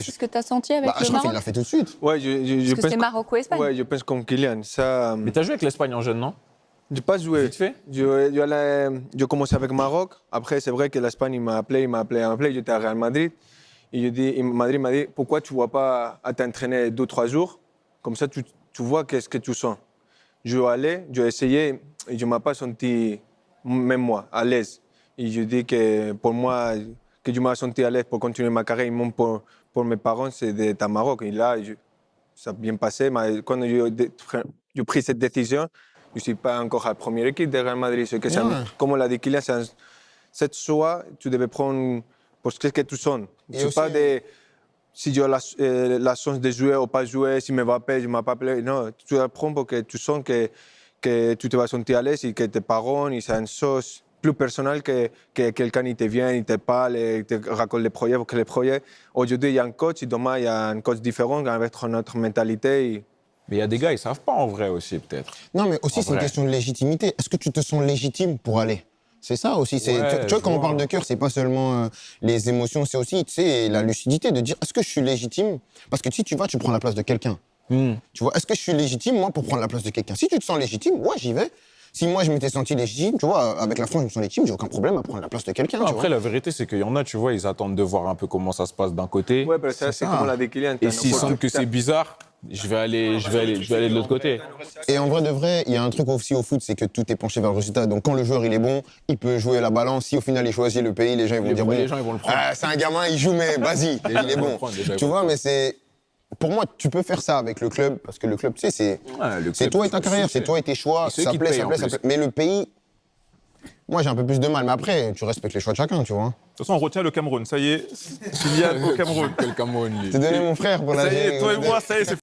C'est ce que tu as senti avec le Achraf, Maroc? il l'a fait tout de suite. Ouais, Parce que c'est Maroc-Espagne. Ouais, je pense comme Kylian. Ça, Mais t'as joué avec l'Espagne en jeune, non? j'ai pas joué. Vite fait? Je commençais avec Maroc. Après, c'est vrai que l'Espagne il m'a appelé. J'étais à Real Madrid. Et Madrid m'a dit pourquoi tu ne vas pas à t'entraîner 2-3 jours. Comme ça, tu vois qu'est-ce que tu sens. Je vais aller, j'ai essayé et je ne m'ai pas senti, même moi, à l'aise. Et je dis que pour moi, que je m'ai senti à l'aise pour continuer ma carrière, et même pour mes parents, c'est d'être à Maroc. Et là, ça a bien passé. Mais quand j'ai pris cette décision, je ne suis pas encore à la première équipe de Real Madrid. Comme on l'a dit, Kylian, cette choix, tu devais prendre pour ce que tu sens. Ce n'est pas de si j'ai la chance de jouer ou pas jouer, si me va appeler, je ne m'ai pas appelé. Non, tu apprends parce que tu sens que tu te vas sentir à l'aise et que tes parents, c'est une chose plus personnelle que quelqu'un qui te vient, il te parle, il te raconte les projets. Parce que les projets, aujourd'hui, il y a un coach, et demain, il y a un coach différent avec notre mentalité. Mais il y a des gars, ils savent pas en vrai aussi, peut-être. Non, mais aussi, c'est une question de légitimité. Est-ce que tu te sens légitime pour aller? C'est ça aussi. Ouais, tu vois, quand on parle de cœur, c'est pas seulement les émotions, c'est aussi la lucidité de dire est-ce que je suis légitime? Parce que si tu vas, tu prends la place de quelqu'un. Tu vois, est-ce que je suis légitime, moi, pour prendre la place de quelqu'un? Si tu te sens légitime, ouais, j'y vais. Si moi, je m'étais senti légitime, tu vois, avec la France, je me sens légitime, j'ai aucun problème à prendre la place de quelqu'un. Après, la vérité, c'est qu'il y en a, tu vois, ils attendent de voir un peu comment ça se passe d'un côté. Ouais, c'est comme on l'a dit, Kylian. Et s'ils sentent que c'est bizarre, je vais aller de l'autre côté. Et en vrai de vrai, il y a un truc aussi au foot, c'est que tout est penché vers le résultat. Donc quand le joueur il est bon, il peut jouer la balance. Si au final il choisit le pays, les gens ils vont dire bon, les gens ils vont le prendre. C'est un gamin, il joue mais vas-y, il est bon. Tu vois, mais c'est pour moi, tu peux faire ça avec le club parce que le club, tu sais, c'est toi et ta carrière, c'est toi et tes choix. Ça plaît, ça plaît, ça plaît. Mais le pays, moi j'ai un peu plus de mal. Mais après, tu respectes les choix de chacun, tu vois. De toute façon, on retient le Cameroun. Ça y est, Kylian au Cameroun. Le Cameroun, lui. T'es donné mon frère pour la. Ça y est, toi et moi, ça y est, c'est